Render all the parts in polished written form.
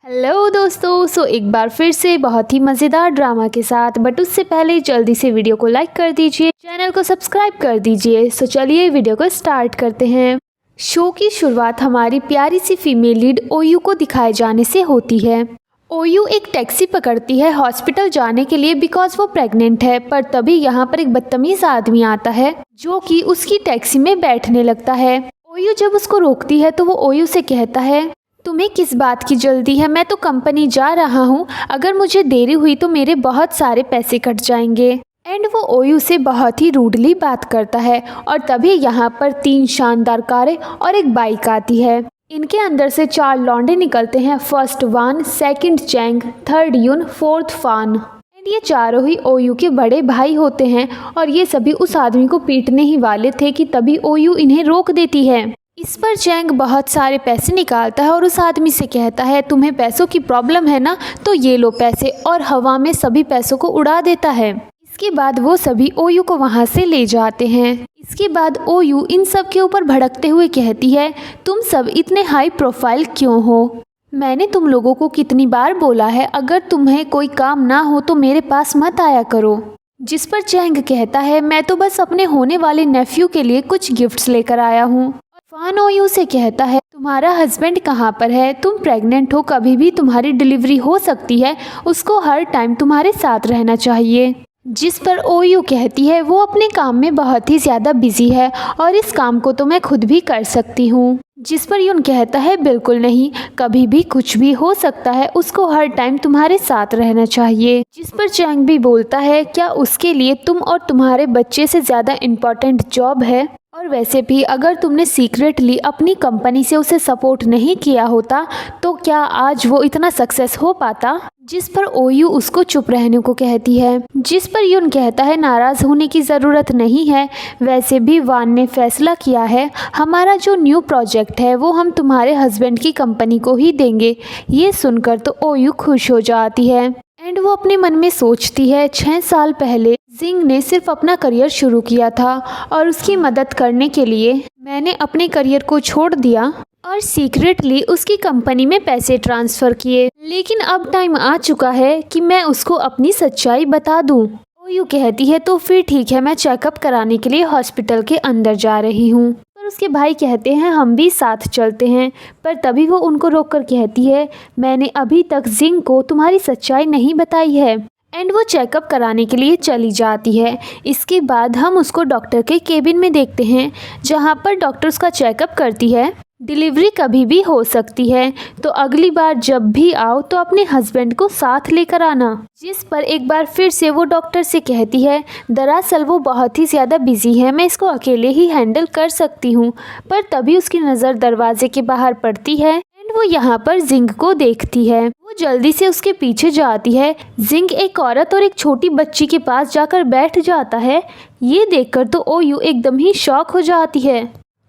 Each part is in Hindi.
हेलो दोस्तों, एक बार फिर से बहुत ही मज़ेदार ड्रामा के साथ, बट उससे पहले जल्दी से वीडियो को लाइक कर दीजिए, चैनल को सब्सक्राइब कर दीजिए। चलिए वीडियो को स्टार्ट करते हैं। शो की शुरुआत हमारी प्यारी सी फीमेल लीड ओयू को दिखाए जाने से होती है। ओयू एक टैक्सी पकड़ती है हॉस्पिटल जाने के लिए बिकॉज वो प्रेग्नेंट है, पर तभी यहाँ पर एक बदतमीज आदमी आता है जो कि उसकी टैक्सी में बैठने लगता है। ओयू जब उसको रोकती है तो वो ओयू से कहता है, तुम्हें किस बात की जल्दी है? मैं तो कंपनी जा रहा हूँ, अगर मुझे देरी हुई तो मेरे बहुत सारे पैसे कट जाएंगे। एंड वो ओयू से बहुत ही रूडली बात करता है और तभी यहाँ पर 3 शानदार कारें और एक बाइक आती है। इनके अंदर से 4 लौंडे निकलते हैं, first Wan, second Chang, third Yun, fourth Phan. And ये चारों ही ओयू के बड़े भाई होते हैं और ये सभी उस आदमी को पीटने ही वाले थे कि तभी ओयू इन्हें रोक देती है। इस पर चैंग बहुत सारे पैसे निकालता है और उस आदमी से कहता है, तुम्हें पैसों की प्रॉब्लम है ना, तो ये लो पैसे, और हवा में सभी पैसों को उड़ा देता है। इसके बाद वो सभी ओयू को वहाँ से ले जाते हैं। इसके बाद ओयू इन सब के ऊपर भड़कते हुए कहती है, तुम सब इतने हाई प्रोफाइल क्यों हो? मैंने तुम लोगों को कितनी बार बोला है, अगर तुम्हें कोई काम ना हो तो मेरे पास मत आया करो। जिस पर चैंग कहता है, मैं तो बस अपने होने वाले नेफ्यू के लिए कुछ गिफ्ट्स लेकर आया हूँ। फान ओयू से कहता है, तुम्हारा हस्बैंड कहाँ पर है? तुम प्रेग्नेंट हो, कभी भी तुम्हारी डिलीवरी हो सकती है, उसको हर टाइम तुम्हारे साथ रहना चाहिए। जिस पर ओयू कहती है, वो अपने काम में बहुत ही ज़्यादा बिजी है और इस काम को तो मैं खुद भी कर सकती हूँ। जिस पर यून कहता है, बिल्कुल नहीं, कभी भी कुछ भी हो सकता है, उसको हर टाइम तुम्हारे साथ रहना चाहिए। जिस पर चैंग भी बोलता है, क्या उसके लिए तुम और तुम्हारे बच्चे से ज़्यादा इम्पोर्टेंट जॉब है? और वैसे भी अगर तुमने सीक्रेटली अपनी कंपनी से उसे सपोर्ट नहीं किया होता तो क्या आज वो इतना सक्सेस हो पाता? जिस पर ओयू उसको चुप रहने को कहती है। जिस पर यून कहता है, नाराज़ होने की ज़रूरत नहीं है, वैसे भी वान ने फैसला किया है, हमारा जो न्यू प्रोजेक्ट है वो हम तुम्हारे हस्बैंड की कंपनी को ही देंगे। ये सुनकर तो ओयू खुश हो जाती है एंड वो अपने मन में सोचती है, 6 साल पहले जिंग ने सिर्फ अपना करियर शुरू किया था और उसकी मदद करने के लिए मैंने अपने करियर को छोड़ दिया और सीक्रेटली उसकी कंपनी में पैसे ट्रांसफ़र किए, लेकिन अब टाइम आ चुका है कि मैं उसको अपनी सच्चाई बता दूं। ओयू कहती है, तो फिर ठीक है, मैं चेकअप कराने के लिए हॉस्पिटल के अंदर जा रही हूँ। पर उसके भाई कहते हैं, हम भी साथ चलते हैं, पर तभी वो उनको रोककर कहती है, मैंने अभी तक जिंग को तुम्हारी सच्चाई नहीं बताई है। एंड वो चेकअप कराने के लिए चली जाती है। इसके बाद हम उसको डॉक्टर के केबिन में देखते हैं जहाँ पर डॉक्टर उसका चेकअप करती है। डिलीवरी कभी भी हो सकती है, तो अगली बार जब भी आओ तो अपने हस्बैंड को साथ लेकर आना। जिस पर एक बार फिर से वो डॉक्टर से कहती है, दरअसल वो बहुत ही ज़्यादा बिजी है, मैं इसको अकेले ही हैंडल कर सकती हूँ। पर तभी उसकी नज़र दरवाजे के बाहर पड़ती है एंड वो यहाँ पर जिंग को देखती है। वो जल्दी से उसके पीछे जाती है। जिंग एक औरत और एक छोटी बच्ची के पास जाकर बैठ जाता है। ये देखकर तो ओयू एकदम ही शॉक हो जाती है।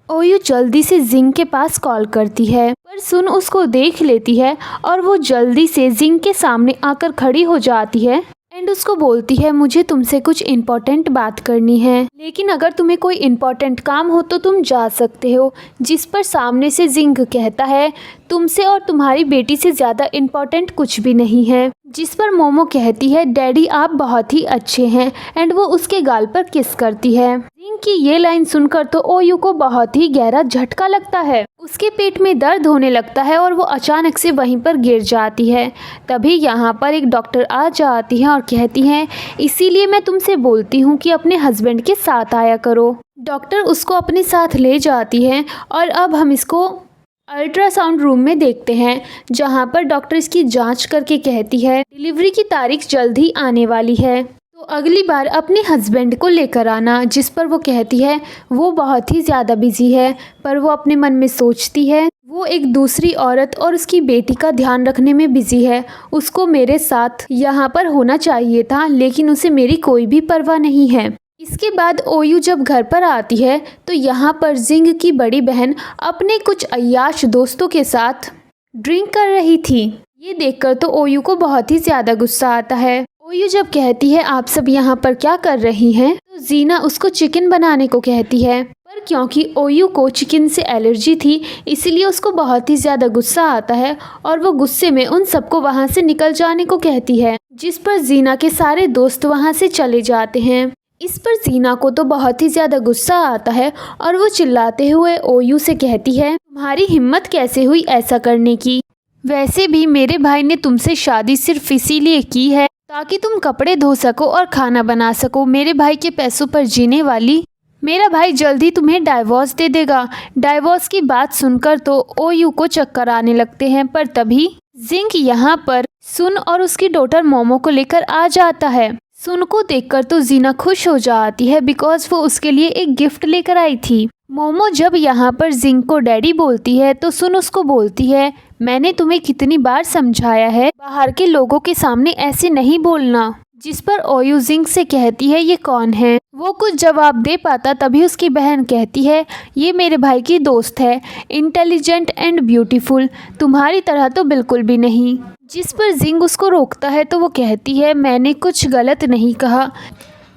ओयू जल्दी से जिंग के पास कॉल करती है, पर सुन उसको देख लेती है और वो जल्दी से जिंग के सामने आकर खड़ी हो जाती है एंड उसको बोलती है, मुझे तुमसे कुछ इम्पोर्टेंट बात करनी है, लेकिन अगर तुम्हें कोई इम्पोर्टेंट काम हो तो तुम जा सकते हो। जिस पर सामने से जिंग कहता है, तुमसे और तुम्हारी बेटी से ज़्यादा इम्पोर्टेंट कुछ भी नहीं है। जिस पर मोमो कहती है, डैडी आप बहुत ही अच्छे हैं, एंड वो उसके गाल पर किस करती है। जिंग की ये लाइन सुनकर तो ओयू को बहुत ही गहरा झटका लगता है। उसके पेट में दर्द होने लगता है और वो अचानक से वहीं पर गिर जाती है। तभी यहाँ पर एक डॉक्टर आ जाती है और कहती है, इसीलिए मैं तुमसे बोलती हूँ कि अपने हस्बैंड के साथ आया करो। डॉक्टर उसको अपने साथ ले जाती है और अब हम इसको अल्ट्रासाउंड रूम में देखते हैं जहां पर डॉक्टर इसकी जांच करके कहती है, डिलीवरी की तारीख जल्द ही आने वाली है, तो अगली बार अपने हस्बैंड को लेकर आना। जिस पर वो कहती है, वो बहुत ही ज़्यादा बिजी है, पर वो अपने मन में सोचती है, वो एक दूसरी औरत और उसकी बेटी का ध्यान रखने में बिजी है, उसको मेरे साथ यहाँ पर होना चाहिए था, लेकिन उसे मेरी कोई भी परवाह नहीं है। इसके बाद ओयू जब घर पर आती है तो यहाँ पर जिंग की बड़ी बहन अपने कुछ अय्याश दोस्तों के साथ ड्रिंक कर रही थी। ये देखकर तो ओयू को बहुत ही ज़्यादा गुस्सा आता है। ओयू जब कहती है, आप सब यहाँ पर क्या कर रही हैं, तो जीना उसको चिकन बनाने को कहती है, पर क्योंकि ओयू को चिकन से एलर्जी थी इसलिए उसको बहुत ही ज़्यादा गुस्सा आता है और वो गुस्से में उन सबको वहाँ से निकल जाने को कहती है, जिस पर जीना के सारे दोस्त वहाँ से चले जाते हैं। इस पर जीना को तो बहुत ही ज़्यादा गुस्सा आता है और वो चिल्लाते हुए ओयू से कहती है, तुम्हारी हिम्मत कैसे हुई ऐसा करने की? वैसे भी मेरे भाई ने तुमसे शादी सिर्फ इसीलिए की है ताकि तुम कपड़े धो सको और खाना बना सको। मेरे भाई के पैसों पर जीने वाली, मेरा भाई जल्दी तुम्हें डाइवोर्स दे देगा। डाइवोर्स की बात सुनकर तो ओयू को चक्कर आने लगते हैं, पर तभी जिंग यहाँ पर सुन और उसकी डॉटर मोमो को लेकर आ जाता है। सुन को देखकर तो जीना खुश हो जाती है बिकॉज वो उसके लिए एक गिफ्ट लेकर आई थी। मोमो जब यहाँ पर जिंग को डैडी बोलती है तो सुन उसको बोलती है, मैंने तुम्हें कितनी बार समझाया है बाहर के लोगों के सामने ऐसे नहीं बोलना। जिस पर ओयू जिंग से कहती है, ये कौन है? वो कुछ जवाब दे पाता तभी उसकी बहन कहती है, ये मेरे भाई की दोस्त है, इंटेलिजेंट एंड ब्यूटीफुल, तुम्हारी तरह तो बिल्कुल भी नहीं। जिस पर जिंग उसको रोकता है तो वो कहती है, मैंने कुछ गलत नहीं कहा,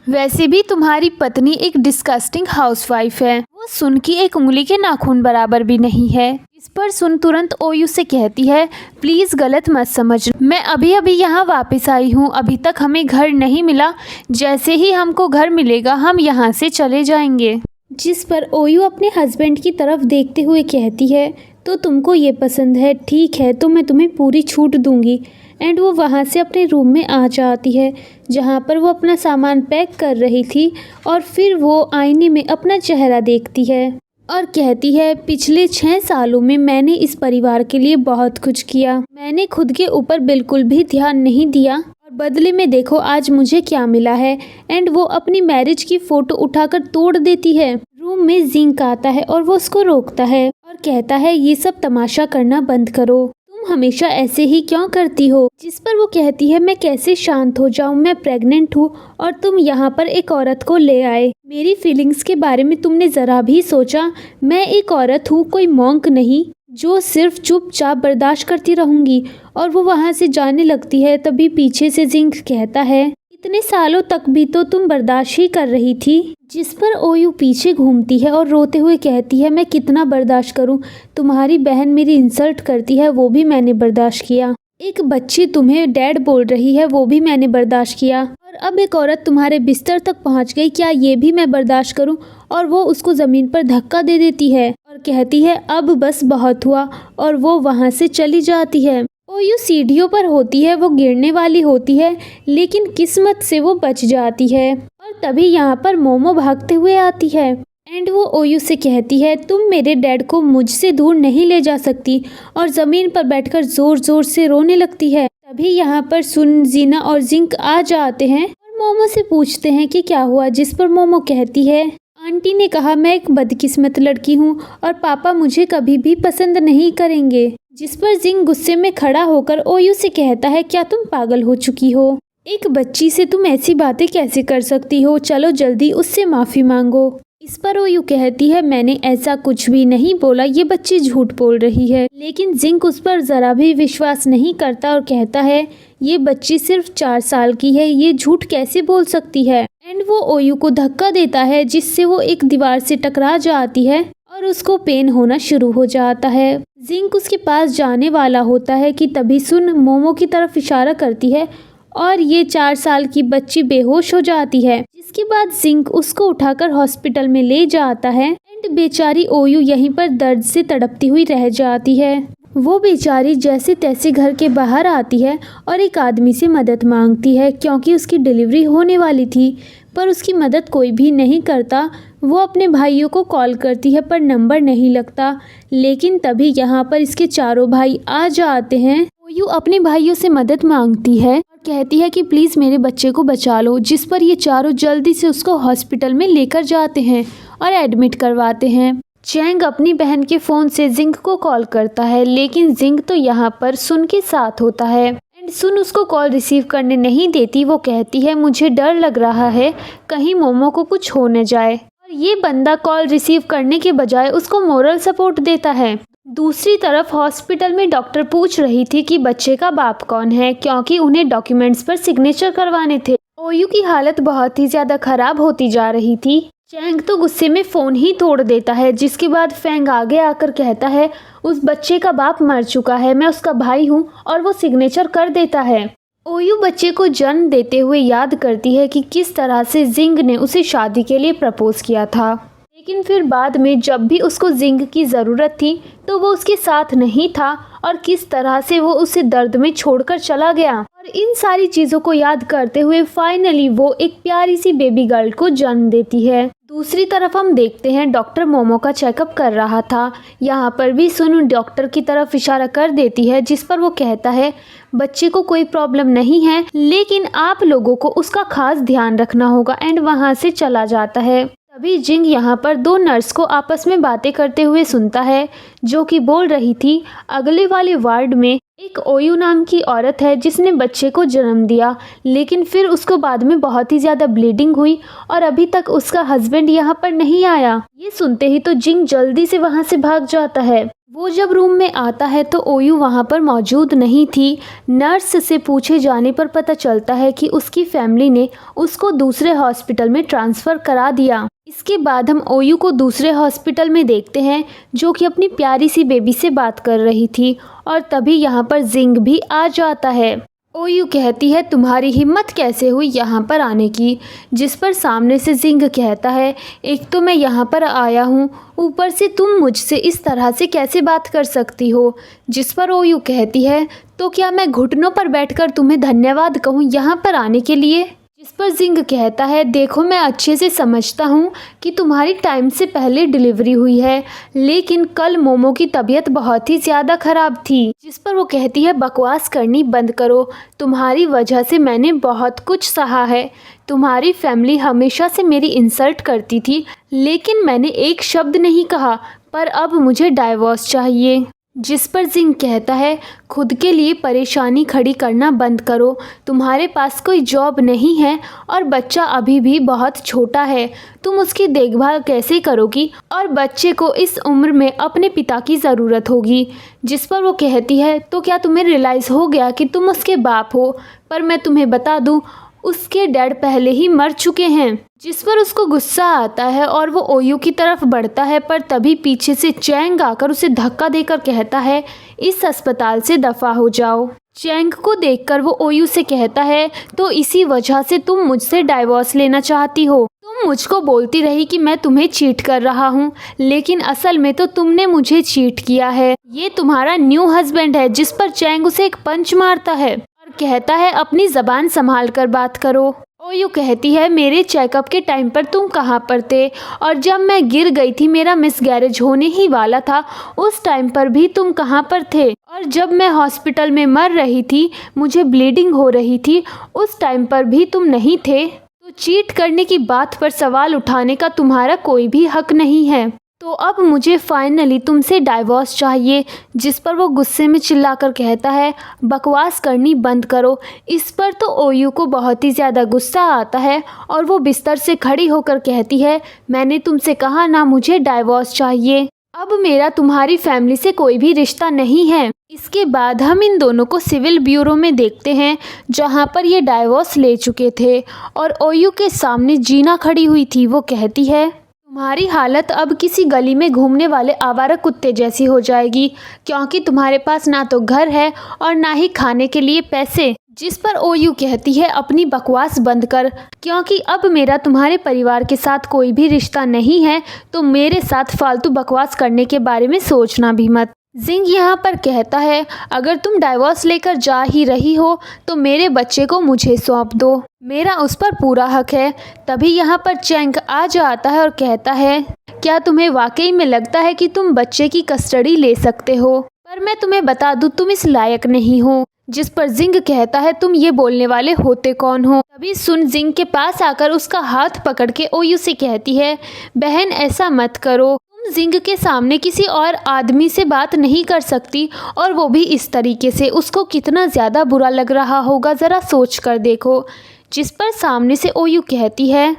वैसे भी तुम्हारी पत्नी एक डिस्गस्टिंग हाउसवाइफ है, वो सुन की एक उंगली के नाखून बराबर भी नहीं है। इस पर सुन तुरंत ओयू से कहती है, प्लीज़ गलत मत समझ, मैं अभी अभी यहाँ वापस आई हूँ, अभी तक हमें घर नहीं मिला, जैसे ही हमको घर मिलेगा हम यहाँ से चले जाएंगे। जिस पर ओयू अपने हस्बैंड की तरफ देखते हुए कहती है, तो तुमको ये पसंद है, ठीक है तो मैं तुम्हें पूरी छूट दूंगी। एंड वो वहाँ से अपने रूम में आ जाती है जहाँ पर वो अपना सामान पैक कर रही थी और फिर वो आईने में अपना चेहरा देखती है और कहती है, पिछले 6 सालों में मैंने इस परिवार के लिए बहुत कुछ किया, मैंने खुद के ऊपर बिल्कुल भी ध्यान नहीं दिया और बदले में देखो आज मुझे क्या मिला है। एंड वो अपनी मैरिज की फ़ोटो उठाकर तोड़ देती है। रूम में जिंग आता है और वो उसको रोकता है और कहता है, ये सब तमाशा करना बंद करो, तुम हमेशा ऐसे ही क्यों करती हो? जिस पर वो कहती है, मैं कैसे शांत हो जाऊं, मैं प्रेग्नेंट हूँ और तुम यहाँ पर एक औरत को ले आए, मेरी फीलिंग्स के बारे में तुमने ज़रा भी सोचा? मैं एक औरत हूँ, कोई मॉन्क नहीं जो सिर्फ चुपचाप बर्दाश्त करती रहूंगी। और वो वहाँ से जाने लगती है तभी पीछे से जिंग कहता है, इतने सालों तक भी तो तुम बर्दाश्त ही कर रही थी। जिस पर ओयू पीछे घूमती है और रोते हुए कहती है, मैं कितना बर्दाश्त करूं, तुम्हारी बहन मेरी इंसल्ट करती है वो भी मैंने बर्दाश्त किया, एक बच्ची तुम्हें डैड बोल रही है वो भी मैंने बर्दाश्त किया, और अब एक औरत तुम्हारे बिस्तर तक पहुंच गई, क्या ये भी मैं बर्दाश्त करूं? और वो उसको ज़मीन पर धक्का दे देती है और कहती है, अब बस बहुत हुआ, और वो वहाँ से चली जाती है। ओयू सीढ़ियों पर होती है, वो गिरने वाली होती है लेकिन किस्मत से वो बच जाती है। और तभी यहाँ पर मोमो भागते हुए आती है एंड वो ओयू से कहती है, तुम मेरे डैड को मुझसे दूर नहीं ले जा सकती, और ज़मीन पर बैठकर ज़ोर ज़ोर से रोने लगती है। तभी यहाँ पर सुन, जीना और जिंग आ जाते हैं और मोमो से पूछते हैं कि क्या हुआ। जिस पर मोमो कहती है, आंटी ने कहा मैं एक बदकिस्मत लड़की हूँ और पापा मुझे कभी भी पसंद नहीं करेंगे। जिस पर जिंग गुस्से में खड़ा होकर ओयू से कहता है, क्या तुम पागल हो चुकी हो? एक बच्ची से तुम ऐसी बातें कैसे कर सकती हो? चलो जल्दी उससे माफ़ी मांगो। इस पर ओयू कहती है, मैंने ऐसा कुछ भी नहीं बोला, ये बच्ची झूठ बोल रही है। लेकिन जिंग उस पर ज़रा भी विश्वास नहीं करता और कहता है, ये बच्ची सिर्फ 4 साल की है, ये झूठ कैसे बोल सकती है? एंड वो ओयू को धक्का देता है जिससे वो एक दीवार से टकरा जाती है और उसको पेन होना शुरू हो जाता है। जिंग उसके पास जाने वाला होता है कि तभी सुन मोमो की तरफ इशारा करती है और ये 4 साल की बच्ची बेहोश हो जाती है। जिसके बाद जिंग उसको उठाकर हॉस्पिटल में ले जाता है एंड बेचारी ओयू यहीं पर दर्द से तड़पती हुई रह जाती है। वो बेचारी जैसे तैसे घर के बाहर आती है और एक आदमी से मदद मांगती है क्योंकि उसकी डिलीवरी होने वाली थी, पर उसकी मदद कोई भी नहीं करता। वो अपने भाइयों को कॉल करती है पर नंबर नहीं लगता। लेकिन तभी यहाँ पर इसके चारों भाई आ जाते हैं। ओयू अपने भाइयों से मदद मांगती है और कहती है कि प्लीज़ मेरे बच्चे को बचा लो। जिस पर ये चारों जल्दी से उसको हॉस्पिटल में लेकर जाते हैं और एडमिट करवाते हैं। चैंग अपनी बहन के फ़ोन से जिंग को कॉल करता है, लेकिन जिंग तो यहाँ पर सुन के साथ होता है एंड सुन उसको कॉल रिसीव करने नहीं देती। वो कहती है, मुझे डर लग रहा है कहीं मोमो को कुछ हो न जाए। और ये बंदा कॉल रिसीव करने के बजाय उसको मोरल सपोर्ट देता है। दूसरी तरफ हॉस्पिटल में डॉक्टर पूछ रही थी कि बच्चे का बाप कौन है, क्योंकि उन्हें डॉक्यूमेंट्स पर सिग्नेचर करवाने थे। ओयू की हालत बहुत ही ज़्यादा ख़राब होती जा रही थी। चैंग तो गुस्से में फ़ोन ही तोड़ देता है, जिसके बाद फेंग आगे आकर कहता है उस बच्चे का बाप मर चुका है, मैं उसका भाई हूँ, और वो सिग्नेचर कर देता है। ओयू बच्चे को जन्म देते हुए याद करती है कि किस तरह से जिंग ने उसे शादी के लिए प्रपोज किया था, लेकिन फिर बाद में जब भी उसको जिंग की ज़रूरत थी तो वो उसके साथ नहीं था और किस तरह से वो उसे दर्द में छोड़कर चला गया। और इन सारी चीज़ों को याद करते हुए फाइनली वो एक प्यारी सी बेबी गर्ल को जन्म देती है। दूसरी तरफ हम देखते हैं डॉक्टर मोमो का चेकअप कर रहा था। यहाँ पर भी सुन डॉक्टर की तरफ इशारा कर देती है, जिस पर वो कहता है बच्चे को कोई प्रॉब्लम नहीं है, लेकिन आप लोगों को उसका खास ध्यान रखना होगा, एंड वहाँ से चला जाता है। तभी जिंग यहाँ पर दो नर्स को आपस में बातें करते हुए सुनता है, जो कि बोल रही थी अगले वाले वार्ड में एक ओयू नाम की औरत है जिसने बच्चे को जन्म दिया, लेकिन फिर उसको बाद में बहुत ही ज़्यादा ब्लीडिंग हुई और अभी तक उसका हस्बैंड यहाँ पर नहीं आया। ये सुनते ही तो जिंग जल्दी से वहाँ से भाग जाता है। वो जब रूम में आता है तो ओयू वहाँ पर मौजूद नहीं थी। नर्स से पूछे जाने पर पता चलता है कि उसकी फैमिली ने उसको दूसरे हॉस्पिटल में ट्रांसफ़र करा दिया। इसके बाद हम ओयू को दूसरे हॉस्पिटल में देखते हैं, जो कि अपनी प्यारी सी बेबी से बात कर रही थी, और तभी यहाँ पर जिंग भी आ जाता है। ओयू कहती है तुम्हारी हिम्मत कैसे हुई यहाँ पर आने की, जिस पर सामने से जिंग कहता है एक तो मैं यहाँ पर आया हूँ, ऊपर से तुम मुझसे इस तरह से कैसे बात कर सकती हो। जिस पर ओयू कहती है तो क्या मैं घुटनों पर बैठकर तुम्हें धन्यवाद कहूँ यहाँ पर आने के लिए। जिस पर जिंग कहता है देखो मैं अच्छे से समझता हूँ कि तुम्हारी टाइम से पहले डिलीवरी हुई है, लेकिन कल मोमो की तबीयत बहुत ही ज़्यादा ख़राब थी। जिस पर वो कहती है बकवास करनी बंद करो, तुम्हारी वजह से मैंने बहुत कुछ सहा है। तुम्हारी फैमिली हमेशा से मेरी इंसल्ट करती थी, लेकिन मैंने एक शब्द नहीं कहा, पर अब मुझे डाइवोर्स चाहिए। जिस पर जिंग कहता है खुद के लिए परेशानी खड़ी करना बंद करो, तुम्हारे पास कोई जॉब नहीं है और बच्चा अभी भी बहुत छोटा है, तुम उसकी देखभाल कैसे करोगी, और बच्चे को इस उम्र में अपने पिता की ज़रूरत होगी। जिस पर वो कहती है तो क्या तुम्हें रियलाइज़ हो गया कि तुम उसके बाप हो, पर मैं तुम्हें बता दूं उसके डैड पहले ही मर चुके हैं। जिस पर उसको गुस्सा आता है और वो ओयू की तरफ बढ़ता है, पर तभी पीछे से चैंग आकर उसे धक्का देकर कहता है इस अस्पताल से दफ़ा हो जाओ। चैंग को देखकर वो ओयू से कहता है तो इसी वजह से तुम मुझसे डाइवोर्स लेना चाहती हो। तुम मुझको बोलती रही कि मैं तुम्हें चीट कर रहा हूँ, लेकिन असल में तो तुमने मुझे चीट किया है। ये तुम्हारा न्यू हस्बैंड है। जिस पर चैंग उसे एक पंच मारता है और कहता है अपनी ज़बान संभाल कर बात करो। ओयू कहती है मेरे चेकअप के टाइम पर तुम कहाँ पर थे, और जब मैं गिर गई थी मेरा मिसगैरेज होने ही वाला था उस टाइम पर भी तुम कहाँ पर थे, और जब मैं हॉस्पिटल में मर रही थी मुझे ब्लीडिंग हो रही थी उस टाइम पर भी तुम नहीं थे। तो चीट करने की बात पर सवाल उठाने का तुम्हारा कोई भी हक नहीं है। तो अब मुझे फाइनली तुमसे डाइवोर्स चाहिए। जिस पर वो गुस्से में चिल्लाकर कहता है बकवास करनी बंद करो। इस पर तो ओयू को बहुत ही ज़्यादा गुस्सा आता है और वो बिस्तर से खड़ी होकर कहती है मैंने तुमसे कहा ना मुझे डाइवोर्स चाहिए, अब मेरा तुम्हारी फैमिली से कोई भी रिश्ता नहीं है। इसके बाद हम इन दोनों को सिविल ब्यूरो में देखते हैं, जहां पर ये डाइवोर्स ले चुके थे, और ओयू के सामने जीना खड़ी हुई थी। वो कहती है तुम्हारी हालत अब किसी गली में घूमने वाले आवारा कुत्ते जैसी हो जाएगी, क्योंकि तुम्हारे पास ना तो घर है और ना ही खाने के लिए पैसे। जिस पर ओयू कहती है अपनी बकवास बंद कर, क्योंकि अब मेरा तुम्हारे परिवार के साथ कोई भी रिश्ता नहीं है, तो मेरे साथ फालतू बकवास करने के बारे में सोचना भी मत। जिंग यहाँ पर कहता है अगर तुम डाइवोर्स लेकर जा ही रही हो तो मेरे बच्चे को मुझे सौंप दो, मेरा उस पर पूरा हक है। तभी यहाँ पर चैंग आ जाता है और कहता है क्या तुम्हें वाकई में लगता है कि तुम बच्चे की कस्टडी ले सकते हो, पर मैं तुम्हें बता दूँ तुम इस लायक नहीं हो। जिस पर जिंग कहता है तुम ये बोलने वाले होते कौन हो। तभी सुन जिंग के पास आकर उसका हाथ पकड़ के ओयू से कहती है बहन ऐसा मत करो, तुम जिंग के सामने किसी और आदमी से बात नहीं कर सकती, और वो भी इस तरीके से। उसको कितना ज़्यादा बुरा लग रहा होगा ज़रा सोच कर देखो। जिस पर सामने से ओयू कहती है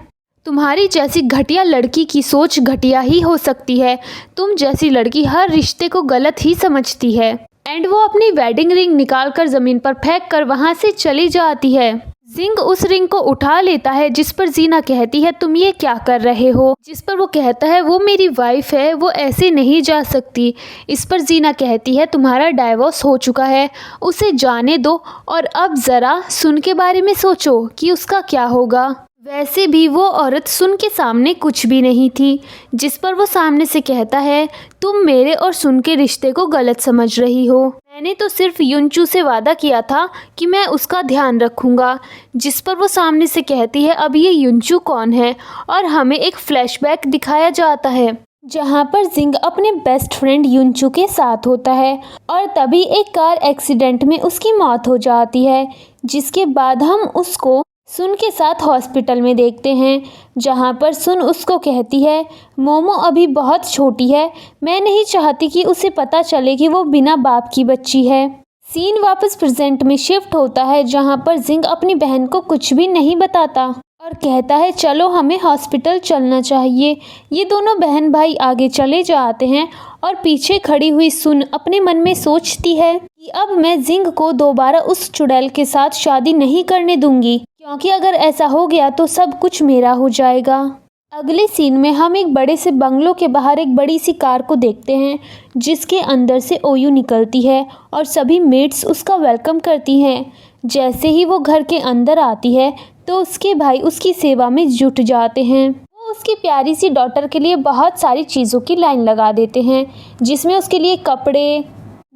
तुम्हारी जैसी घटिया लड़की की सोच घटिया ही हो सकती है, तुम जैसी लड़की हर रिश्ते को गलत ही समझती है। एंड वो अपनी वेडिंग रिंग निकाल कर ज़मीन पर फेंक कर वहाँ से चली जाती है। जिंग उस रिंग को उठा लेता है, जिस पर जीना कहती है तुम ये क्या कर रहे हो, जिस पर वो कहता है वो मेरी वाइफ है, वो ऐसे नहीं जा सकती। इस पर जीना कहती है तुम्हारा डाइवोर्स हो चुका है, उसे जाने दो और अब ज़रा सुन के बारे में सोचो कि उसका क्या होगा। वैसे भी वो औरत सुन के सामने कुछ भी नहीं थी, जिस पर वो सामने से कहता है तुम मेरे और सुन के रिश्ते को गलत समझ रही हो, मैंने तो सिर्फ युनचू से वादा किया था कि मैं उसका ध्यान रखूंगा। जिस पर वो सामने से कहती है अब ये युनचू कौन है, और हमें एक फ्लैशबैक दिखाया जाता है जहाँ पर जिंग अपने बेस्ट फ्रेंड युनचू के साथ होता है और तभी एक कार एक्सीडेंट में उसकी मौत हो जाती है। जिसके बाद हम उसको सुन के साथ हॉस्पिटल में देखते हैं, जहाँ पर सुन उसको कहती है मोमो अभी बहुत छोटी है, मैं नहीं चाहती कि उसे पता चले कि वो बिना बाप की बच्ची है। सीन वापस प्रेजेंट में शिफ्ट होता है, जहाँ पर जिंग अपनी बहन को कुछ भी नहीं बताता और कहता है चलो हमें हॉस्पिटल चलना चाहिए। ये दोनों बहन भाई आगे चले जाते हैं और पीछे खड़ी हुई सुन अपने मन में सोचती है कि अब मैं जिंग को दोबारा उस चुड़ैल के साथ शादी नहीं करने दूंगी, क्योंकि अगर ऐसा हो गया तो सब कुछ मेरा हो जाएगा। अगले सीन में हम एक बड़े से बंगलों के बाहर एक बड़ी सी कार को देखते हैं, जिसके अंदर से ओयू निकलती है और सभी मेट्स उसका वेलकम करती हैं। जैसे ही वो घर के अंदर आती है तो उसके भाई उसकी सेवा में जुट जाते हैं। वो उसकी प्यारी सी डॉटर के लिए बहुत सारी चीज़ों की लाइन लगा देते हैं, जिसमें उसके लिए कपड़े,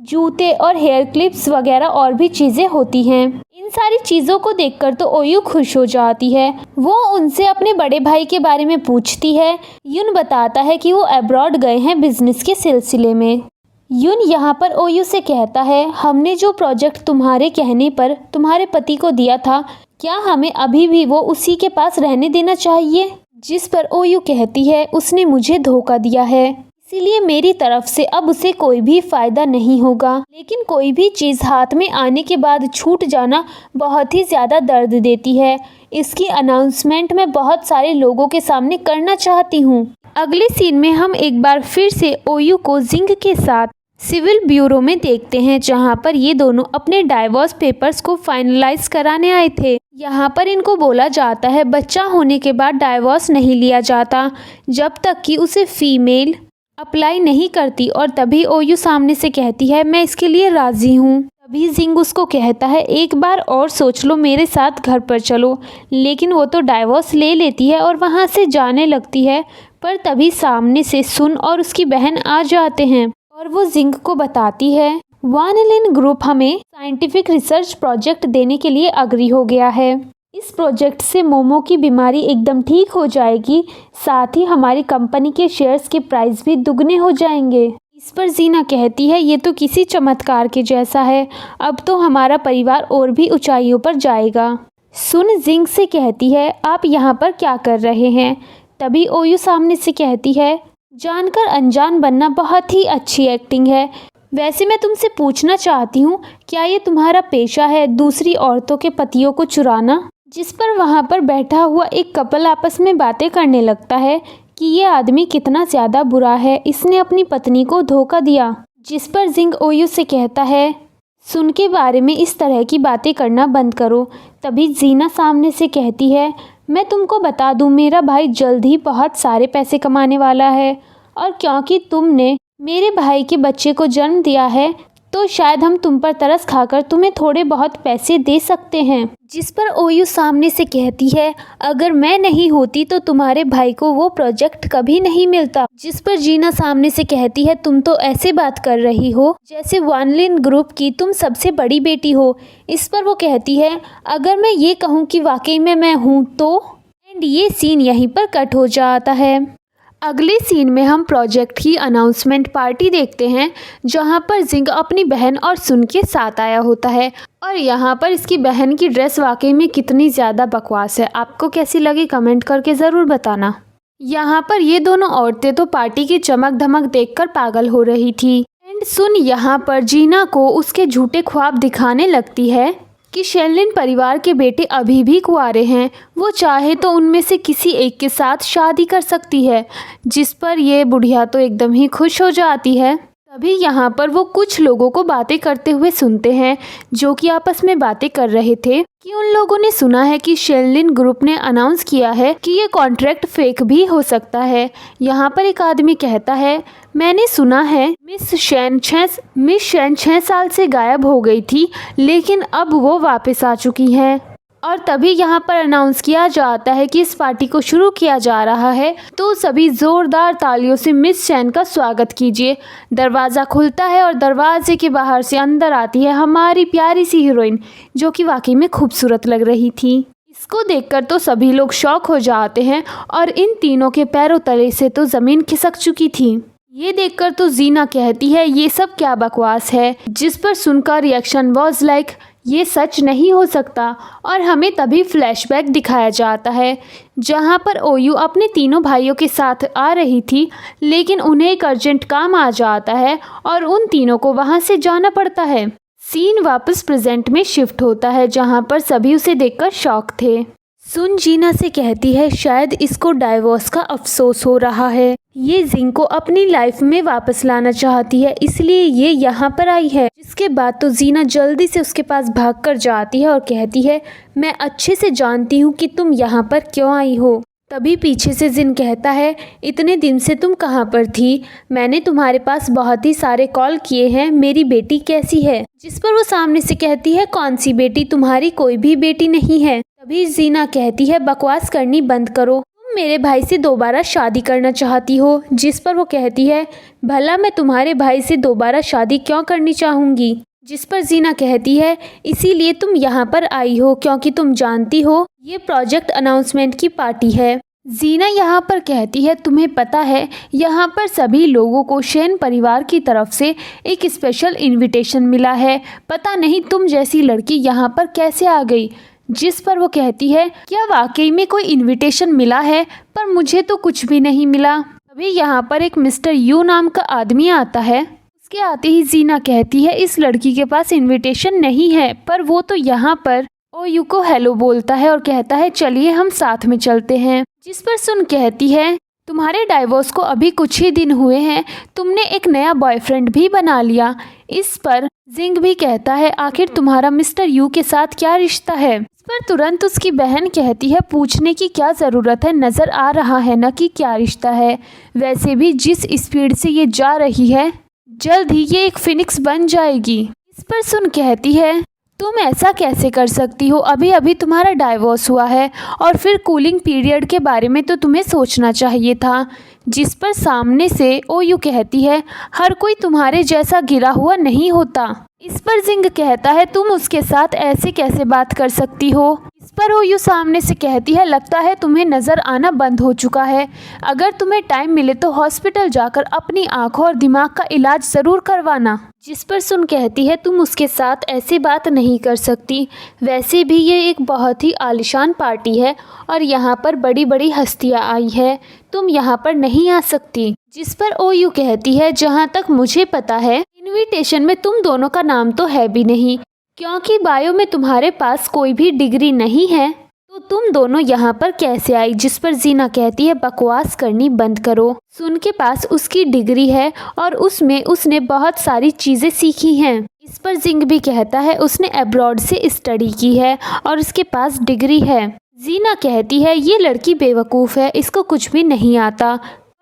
जूते और हेयर क्लिप्स वगैरह और भी चीज़ें होती हैं। इन सारी चीज़ों को देखकर तो ओयू खुश हो जाती है। वो उनसे अपने बड़े भाई के बारे में पूछती है। युन बताता है कि वो अब्रॉड गए हैं बिजनेस के सिलसिले में। युन यहाँ पर ओयू से कहता है हमने जो प्रोजेक्ट तुम्हारे कहने पर तुम्हारे पति को दिया था, क्या हमें अभी भी वो उसी के पास रहने देना चाहिए। जिस पर ओयू कहती है उसने मुझे धोखा दिया है, इसीलिए मेरी तरफ से अब उसे कोई भी फ़ायदा नहीं होगा। लेकिन कोई भी चीज़ हाथ में आने के बाद छूट जाना बहुत ही ज़्यादा दर्द देती है। इसकी अनाउंसमेंट मैं बहुत सारे लोगों के सामने करना चाहती हूँ। अगले सीन में हम एक बार फिर से ओयू को जिंग के साथ सिविल ब्यूरो में देखते हैं, जहां पर ये दोनों अपने डाइवोर्स पेपर्स को फाइनलाइज कराने आए थे। यहाँ पर इनको बोला जाता है बच्चा होने के बाद डाइवोर्स नहीं लिया जाता जब तक कि उसे फीमेल अप्लाई नहीं करती, और तभी ओयू सामने से कहती है मैं इसके लिए राज़ी हूँ। तभी जिंग उसको कहता है एक बार और सोच लो, मेरे साथ घर पर चलो। लेकिन वो तो डाइवोर्स ले लेती है और वहाँ से जाने लगती है, पर तभी सामने से सुन और उसकी बहन आ जाते हैं और वो जिंग को बताती है वानलिन ग्रुप हमें साइंटिफिक रिसर्च प्रोजेक्ट देने के लिए अग्री हो गया है। इस प्रोजेक्ट से मोमो की बीमारी एकदम ठीक हो जाएगी, साथ ही हमारी कंपनी के शेयर्स के प्राइस भी दुगने हो जाएंगे। इस पर जीना कहती है ये तो किसी चमत्कार के जैसा है, अब तो हमारा परिवार और भी ऊंचाइयों पर जाएगा। सुन जिंग से कहती है आप यहाँ पर क्या कर रहे हैं। तभी ओयू सामने से कहती है जानकर अनजान बनना बहुत ही अच्छी एक्टिंग है। वैसे मैं तुमसे पूछना चाहती हूँ क्या ये तुम्हारा पेशा है दूसरी औरतों के पतियों को चुराना। जिस पर वहाँ पर बैठा हुआ एक कपल आपस में बातें करने लगता है कि ये आदमी कितना ज़्यादा बुरा है, इसने अपनी पत्नी को धोखा दिया। जिस पर जिंग ओयू से कहता है सुन के बारे में इस तरह की बातें करना बंद करो। तभी जीना सामने से कहती है मैं तुमको बता दूं मेरा भाई जल्द ही बहुत सारे पैसे कमाने वाला है, और क्योंकि तुमने मेरे भाई के बच्चे को जन्म दिया है तो शायद हम तुम पर तरस खाकर तुम्हें थोड़े बहुत पैसे दे सकते हैं। जिस पर ओयू सामने से कहती है अगर मैं नहीं होती तो तुम्हारे भाई को वो प्रोजेक्ट कभी नहीं मिलता। जिस पर जीना सामने से कहती है तुम तो ऐसे बात कर रही हो जैसे वानलिन ग्रुप की तुम सबसे बड़ी बेटी हो। इस पर वो कहती है अगर मैं ये कहूँ कि वाकई में मैं हूँ तो। एंड ये सीन यहीं पर कट हो जाता है। अगले सीन में हम प्रोजेक्ट की अनाउंसमेंट पार्टी देखते हैं, जहां पर जिंग अपनी बहन और सुन के साथ आया होता है, और यहां पर इसकी बहन की ड्रेस वाकई में कितनी ज़्यादा बकवास है। आपको कैसी लगी कमेंट करके ज़रूर बताना। यहां पर ये दोनों औरतें तो पार्टी की चमक धमक देखकर पागल हो रही थी। एंड सुन यहां पर जीना को उसके झूठे ख्वाब दिखाने लगती है कि शेनलिन परिवार के बेटे अभी भी कुंवारे हैं, वो चाहे तो उनमें से किसी एक के साथ शादी कर सकती है। जिस पर ये बुढ़िया तो एकदम ही खुश हो जाती है। तभी यहाँ पर वो कुछ लोगों को बातें करते हुए सुनते हैं जो कि आपस में बातें कर रहे थे कि उन लोगों ने सुना है कि शेनलिन ग्रुप ने अनाउंस किया है कि ये कॉन्ट्रैक्ट फेक भी हो सकता है। यहाँ पर एक आदमी कहता है, मैंने सुना है मिस शेन 6 साल से गायब हो गई थी, लेकिन अब वो वापस आ चुकी हैं। और तभी यहाँ पर अनाउंस किया जाता है कि इस पार्टी को शुरू किया जा रहा है, तो सभी जोरदार तालियों से मिस शेन का स्वागत कीजिए। दरवाज़ा खुलता है और दरवाजे के बाहर से अंदर आती है हमारी प्यारी सी हीरोइन, जो कि वाकई में खूबसूरत लग रही थी। इसको देखकर तो सभी लोग शॉक हो जाते हैं और इन तीनों के पैरों तले से तो ज़मीन खिसक चुकी थी। ये देखकर तो जीना कहती है, ये सब क्या बकवास है, जिस पर सुनकर रिएक्शन वॉज लाइक, ये सच नहीं हो सकता। और हमें तभी फ्लैशबैक दिखाया जाता है जहाँ पर ओयू अपने तीनों भाइयों के साथ आ रही थी, लेकिन उन्हें एक अर्जेंट काम आ जाता है और उन तीनों को वहाँ से जाना पड़ता है। सीन वापस प्रेजेंट में शिफ्ट होता है जहाँ पर सभी उसे देखकर शॉक थे। सुन जीना से कहती है, शायद इसको डाइवोर्स का अफसोस हो रहा है, ये जिंग को अपनी लाइफ में वापस लाना चाहती है, इसलिए ये यहाँ पर आई है। जिसके बाद तो जीना जल्दी से उसके पास भागकर जाती है और कहती है, मैं अच्छे से जानती हूँ कि तुम यहाँ पर क्यों आई हो। तभी पीछे से जिन कहता है, इतने दिन से तुम कहाँ पर थी, मैंने तुम्हारे पास बहुत ही सारे कॉल किए हैं, मेरी बेटी कैसी है। जिस पर वो सामने से कहती है, कौन सी बेटी, तुम्हारी कोई भी बेटी नहीं है। तभी जीना कहती है, बकवास करनी बंद करो, तुम मेरे भाई से दोबारा शादी करना चाहती हो। जिस पर वो कहती है, भला मैं तुम्हारे भाई से दोबारा शादी क्यों करनी चाहूँगी। जिस पर जीना कहती है, इसीलिए तुम यहाँ पर आई हो क्योंकि तुम जानती हो ये प्रोजेक्ट अनाउंसमेंट की पार्टी है। जीना यहाँ पर कहती है, तुम्हें पता है यहाँ पर सभी लोगों को शेन परिवार की तरफ से एक स्पेशल इनविटेशन मिला है, पता नहीं तुम जैसी लड़की यहाँ पर कैसे आ गई। जिस पर वो कहती है, क्या वाकई में कोई इनविटेशन मिला है, पर मुझे तो कुछ भी नहीं मिला। तभी यहाँ पर एक मिस्टर यू नाम का आदमी आता है। उसके आते ही जीना कहती है, इस लड़की के पास इनविटेशन नहीं है, पर वो तो यहाँ पर ओयू को हेलो बोलता है और कहता है, चलिए हम साथ में चलते हैं। जिस पर सुन कहती है, तुम्हारे डाइवोर्स को अभी कुछ ही दिन हुए हैं, तुमने एक नया बॉयफ्रेंड भी बना लिया। इस पर जिंग भी कहता है, आखिर तुम्हारा मिस्टर यू के साथ क्या रिश्ता है। इस पर तुरंत उसकी बहन कहती है, पूछने की क्या ज़रूरत है, नज़र आ रहा है ना कि क्या रिश्ता है। वैसे भी जिस स्पीड से ये जा रही है, जल्द ही ये एक फिनिक्स बन जाएगी। इस पर सुन कहती है, तुम ऐसा कैसे कर सकती हो, अभी अभी तुम्हारा डाइवोर्स हुआ है और फिर कूलिंग पीरियड के बारे में तो तुम्हें सोचना चाहिए था। जिस पर सामने से ओयू कहती है, हर कोई तुम्हारे जैसा गिरा हुआ नहीं होता। इस पर जिंग कहता है, तुम उसके साथ ऐसे कैसे बात कर सकती हो। इस पर ओयू सामने से कहती है, लगता है तुम्हें नज़र आना बंद हो चुका है, अगर तुम्हें टाइम मिले तो हॉस्पिटल जाकर अपनी आंखों और दिमाग का इलाज ज़रूर करवाना। जिस पर सुन कहती है, तुम उसके साथ ऐसी बात नहीं कर सकती, वैसे भी ये एक बहुत ही आलीशान पार्टी है और यहाँ पर बड़ी बड़ी हस्तियाँ आई है, तुम यहाँ पर नहीं आ सकती। जिस पर ओयू कहती है, जहाँ तक मुझे पता है इनविटेशन में तुम दोनों का नाम तो है भी नहीं, क्योंकि बायो में तुम्हारे पास कोई भी डिग्री नहीं है, तो तुम दोनों यहाँ पर कैसे आई। जिस पर जीना कहती है, बकवास करनी बंद करो, सुन के पास उसकी डिग्री है और उसमें उसने बहुत सारी चीज़ें सीखी हैं। इस पर जिंग भी कहता है, उसने अब्रॉड से स्टडी की है और उसके पास डिग्री है। जीना कहती है, ये लड़की बेवकूफ़ है, इसको कुछ भी नहीं आता।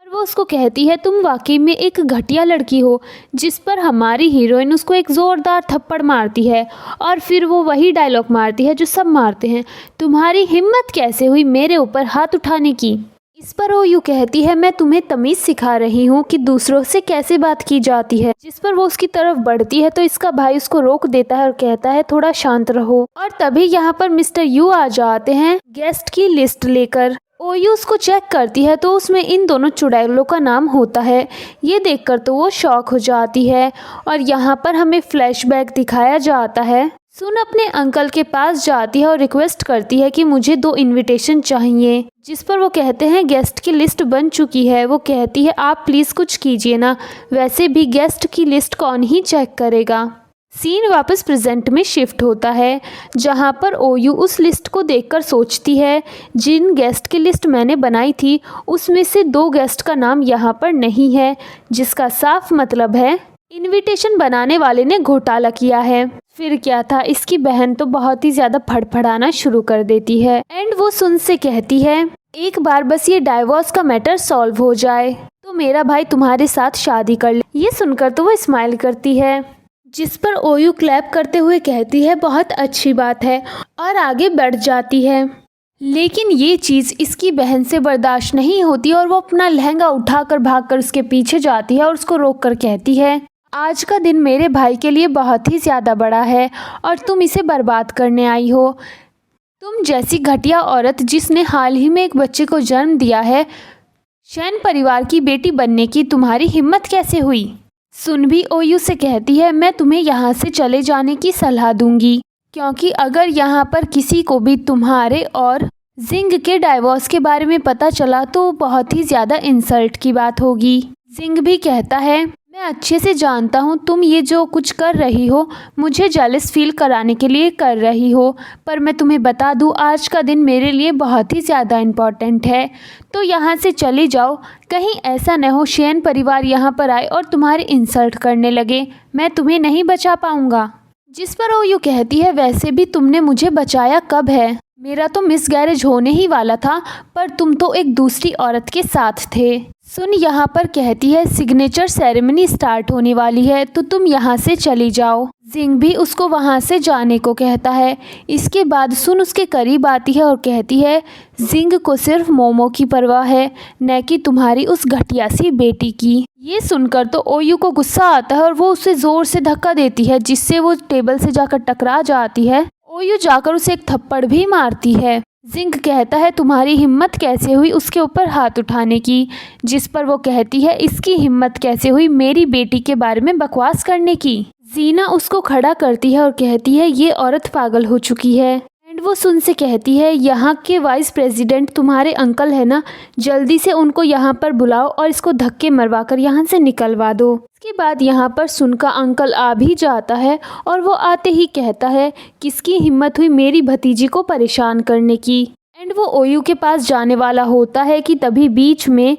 वो उसको कहती है, तुम वाकई में एक घटिया लड़की हो। जिस पर हमारी हीरोइन उसको एक ज़ोरदार थप्पड़ मारती है और फिर वो वही डायलॉग मारती है जो सब मारते हैं, तुम्हारी हिम्मत कैसे हुई मेरे ऊपर हाथ उठाने की। इस पर वो यूँ कहती है, मैं तुम्हें तमीज़ सिखा रही हूँ कि दूसरों से कैसे बात की जाती है। जिस पर वो उसकी तरफ बढ़ती है तो इसका भाई उसको रोक देता है और कहता है, थोड़ा शांत रहो। और तभी यहाँ पर मिस्टर यू आ जाते हैं गेस्ट की लिस्ट लेकर। ओयू उसको चेक करती है तो उसमें इन दोनों चुड़ैलों का नाम होता है। ये देखकर तो वो शॉक हो जाती है और यहाँ पर हमें फ्लैशबैक दिखाया जाता है। सुन अपने अंकल के पास जाती है और रिक्वेस्ट करती है कि मुझे 2 इनविटेशन चाहिए। जिस पर वो कहते हैं, गेस्ट की लिस्ट बन चुकी है। वो कहती है, आप प्लीज़ कुछ कीजिए ना, वैसे भी गेस्ट की लिस्ट कौन ही चेक करेगा। सीन वापस प्रेजेंट में शिफ्ट होता है जहाँ पर ओयू उस लिस्ट को देखकर सोचती है, जिन गेस्ट की लिस्ट मैंने बनाई थी उसमें से 2 गेस्ट का नाम यहाँ पर नहीं है, जिसका साफ मतलब है इनविटेशन बनाने वाले ने घोटाला किया है। फिर क्या था, इसकी बहन तो बहुत ही ज़्यादा फड़फड़ाना शुरू कर देती है एंड वो सुन से कहती है एक बार बस ये डाइवोर्स का मैटर सॉल्व हो जाए तो मेरा भाई तुम्हारे साथ शादी कर ले। ये सुनकर तो वो स्माइल करती है, जिस पर ओयू क्लैप करते हुए कहती है बहुत अच्छी बात है, और आगे बढ़ जाती है। लेकिन ये चीज़ इसकी बहन से बर्दाश्त नहीं होती और वो अपना लहंगा उठाकर भागकर उसके पीछे जाती है और उसको रोक कर कहती है आज का दिन मेरे भाई के लिए बहुत ही ज़्यादा बड़ा है और तुम इसे बर्बाद करने आई हो। तुम जैसी घटिया औरत जिसने हाल ही में एक बच्चे को जन्म दिया है, शैन परिवार की बेटी बनने की तुम्हारी हिम्मत कैसे हुई। सुन भी ओयू से कहती है मैं तुम्हें यहाँ से चले जाने की सलाह दूंगी, क्योंकि अगर यहाँ पर किसी को भी तुम्हारे और जिंग के डाइवोर्स के बारे में पता चला तो बहुत ही ज़्यादा इंसल्ट की बात होगी। जिंग भी कहता है मैं अच्छे से जानता हूँ तुम ये जो कुछ कर रही हो मुझे जेलस फील कराने के लिए कर रही हो, पर मैं तुम्हें बता दूँ आज का दिन मेरे लिए बहुत ही ज़्यादा इम्पॉर्टेंट है, तो यहाँ से चली जाओ। कहीं ऐसा न हो शैन परिवार यहाँ पर आए और तुम्हारे इंसल्ट करने लगे, मैं तुम्हें नहीं बचा पाऊँगा। जिस पर ओयू कहती है वैसे भी तुमने मुझे बचाया कब है, मेरा तो मिसगैरेज होने ही वाला था, पर तुम तो एक दूसरी औरत के साथ थे। सुन यहाँ पर कहती है सिग्नेचर सेरेमनी स्टार्ट होने वाली है तो तुम यहाँ से चली जाओ। जिंग भी उसको वहाँ से जाने को कहता है। इसके बाद सुन उसके करीब आती है और कहती है जिंग को सिर्फ मोमो की परवाह है, न कि तुम्हारी उस घटिया सी बेटी की। ये सुनकर तो ओयू को गुस्सा आता है और वो उसे ज़ोर से धक्का देती है, जिससे वो टेबल से जाकर टकरा जाती है। ओयू जाकर उसे एक थप्पड़ भी मारती है। जिंग कहता है तुम्हारी हिम्मत कैसे हुई उसके ऊपर हाथ उठाने की, जिस पर वो कहती है इसकी हिम्मत कैसे हुई मेरी बेटी के बारे में बकवास करने की। जीना उसको खड़ा करती है और कहती है ये औरत पागल हो चुकी है एंड वो सुन से कहती है यहाँ के वाइस प्रेसिडेंट तुम्हारे अंकल है ना, जल्दी से उनको यहाँ पर बुलाओ और इसको धक्के मरवा कर यहाँ से निकलवा दो। इसके बाद यहाँ पर सुन का अंकल आ भी जाता है और वो आते ही कहता है किसकी हिम्मत हुई मेरी भतीजी को परेशान करने की, एंड वो ओयू के पास जाने वाला होता है कि तभी बीच में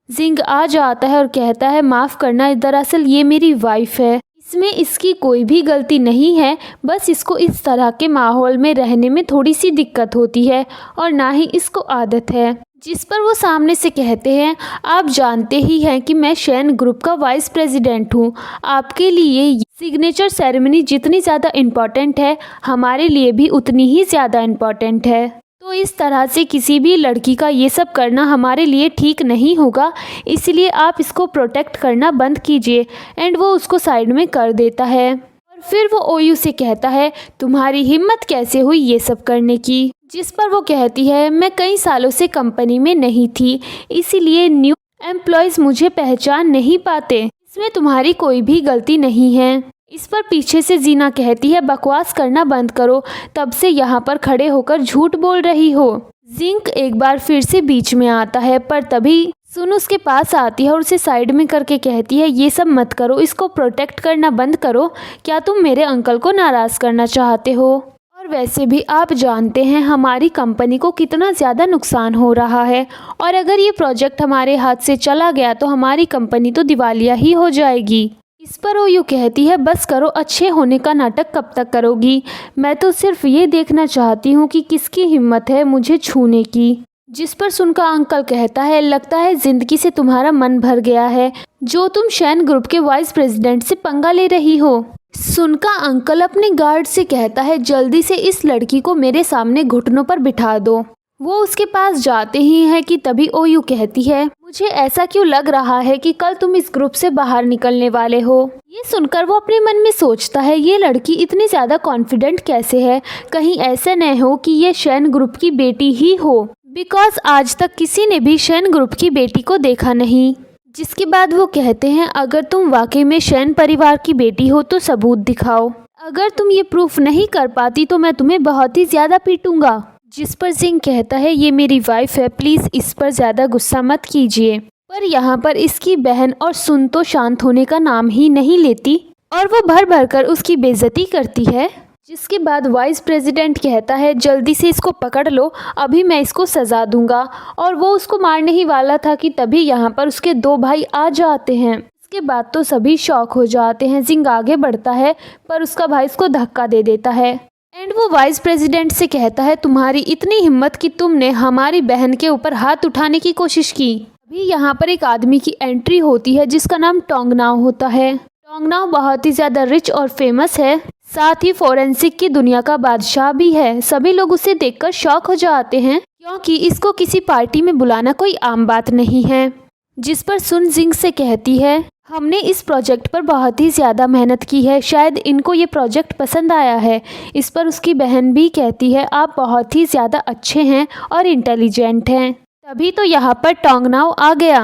जिंग आ जाता है और कहता है माफ़ करना, दरअसल ये मेरी वाइफ है, इसमें इसकी कोई भी गलती नहीं है, बस इसको इस तरह के माहौल में रहने में थोड़ी सी दिक्कत होती है और ना ही इसको आदत है। जिस पर वो सामने से कहते हैं आप जानते ही हैं कि मैं शैन ग्रुप का वाइस प्रेसिडेंट हूँ, आपके लिए सिग्नेचर सेरेमनी जितनी ज़्यादा इम्पॉर्टेंट है हमारे लिए भी उतनी ही ज़्यादा इम्पॉर्टेंट है, तो इस तरह से किसी भी लड़की का ये सब करना हमारे लिए ठीक नहीं होगा, इसलिए आप इसको प्रोटेक्ट करना बंद कीजिए। एंड वो उसको साइड में कर देता है और फिर वो ओयू से कहता है तुम्हारी हिम्मत कैसे हुई ये सब करने की, जिस पर वो कहती है मैं कई सालों से कंपनी में नहीं थी, इसीलिए न्यू एम्प्लॉयज़ मुझे पहचान नहीं पाते, इसमें तुम्हारी कोई भी गलती नहीं है। इस पर पीछे से जीना कहती है बकवास करना बंद करो, तब से यहाँ पर खड़े होकर झूठ बोल रही हो। जिंग एक बार फिर से बीच में आता है, पर तभी सुन उसके पास आती है और उसे साइड में करके कहती है ये सब मत करो, इसको प्रोटेक्ट करना बंद करो, क्या तुम मेरे अंकल को नाराज़ करना चाहते हो, और वैसे भी आप जानते हैं हमारी कंपनी को कितना ज़्यादा नुकसान हो रहा है, और अगर ये प्रोजेक्ट हमारे हाथ से चला गया तो हमारी कंपनी तो दिवालिया ही हो जाएगी। इस पर ओयू कहती है बस करो, अच्छे होने का नाटक कब तक करोगी, मैं तो सिर्फ ये देखना चाहती हूँ कि किसकी हिम्मत है मुझे छूने की। जिस पर सुन का अंकल कहता है लगता है ज़िंदगी से तुम्हारा मन भर गया है, जो तुम शैन ग्रुप के वाइस प्रेसिडेंट से पंगा ले रही हो। सुन का अंकल अपने गार्ड से कहता है जल्दी से इस लड़की को मेरे सामने घुटनों पर बिठा दो। वो उसके पास जाते ही है कि तभी ओयू कहती है मुझे ऐसा क्यों लग रहा है कि कल तुम इस ग्रुप से बाहर निकलने वाले हो। ये सुनकर वो अपने मन में सोचता है ये लड़की इतनी ज़्यादा कॉन्फिडेंट कैसे है, कहीं ऐसा न हो कि ये शैन ग्रुप की बेटी ही हो, बिकॉज आज तक किसी ने भी शैन ग्रुप की बेटी को देखा नहीं। जिसके बाद वो कहते हैं अगर तुम वाकई में शैन परिवार की बेटी हो तो सबूत दिखाओ, अगर तुम ये प्रूफ नहीं कर पाती तो मैं तुम्हें बहुत ही ज़्यादा पीटूंगा। जिस पर जिंग कहता है ये मेरी वाइफ है, प्लीज़ इस पर ज़्यादा गुस्सा मत कीजिए। पर यहाँ पर इसकी बहन और सुन तो शांत होने का नाम ही नहीं लेती और वो भर भर कर उसकी बेइज्जती करती है। जिसके बाद वाइस प्रेसिडेंट कहता है जल्दी से इसको पकड़ लो, अभी मैं इसको सज़ा दूंगा, और वो उसको मारने ही वाला था कि तभी यहाँ पर उसके दो भाई आ जाते हैं। इसके बाद तो सभी शॉक हो जाते हैं। जिंग आगे बढ़ता है पर उसका भाई उसको धक्का दे देता है एंड वो वाइस प्रेसिडेंट से कहता है तुम्हारी इतनी हिम्मत कि तुमने हमारी बहन के ऊपर हाथ उठाने की कोशिश की। अभी यहाँ पर एक आदमी की एंट्री होती है जिसका नाम टोंगनाओ होता है। टोंगनाओ बहुत ही ज़्यादा रिच और फेमस है, साथ ही फोरेंसिक की दुनिया का बादशाह भी है। सभी लोग उसे देखकर शॉक हो जाते हैं क्योंकि इसको किसी पार्टी में बुलाना कोई आम बात नहीं है। जिस पर सुन जिंग से कहती है हमने इस प्रोजेक्ट पर बहुत ही ज़्यादा मेहनत की है, शायद इनको ये प्रोजेक्ट पसंद आया है। इस पर उसकी बहन भी कहती है आप बहुत ही ज़्यादा अच्छे हैं और इंटेलिजेंट हैं। तभी तो यहाँ पर टोंगनाओ आ गया,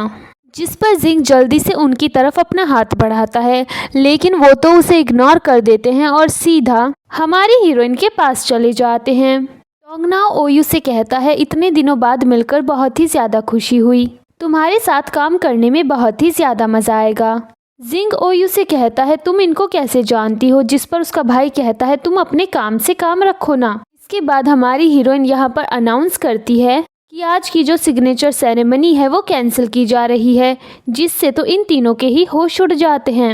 जिस पर जिंग जल्दी से उनकी तरफ अपना हाथ बढ़ाता है, लेकिन वो तो उसे इग्नोर कर देते हैं और सीधा हमारी हीरोइन के पास चले जाते हैं। टोंगनाओ ओयू से कहता है इतने दिनों बाद मिलकर बहुत ही ज़्यादा खुशी हुई, तुम्हारे साथ काम करने में बहुत ही ज़्यादा मज़ा आएगा। जिंग ओयू से कहता है तुम इनको कैसे जानती हो, जिस पर उसका भाई कहता है तुम अपने काम से काम रखो ना। इसके बाद हमारी हीरोइन यहाँ पर अनाउंस करती है कि आज की जो सिग्नेचर सेरेमनी है वो कैंसिल की जा रही है, जिससे तो इन तीनों के ही होश उड़ जाते हैं।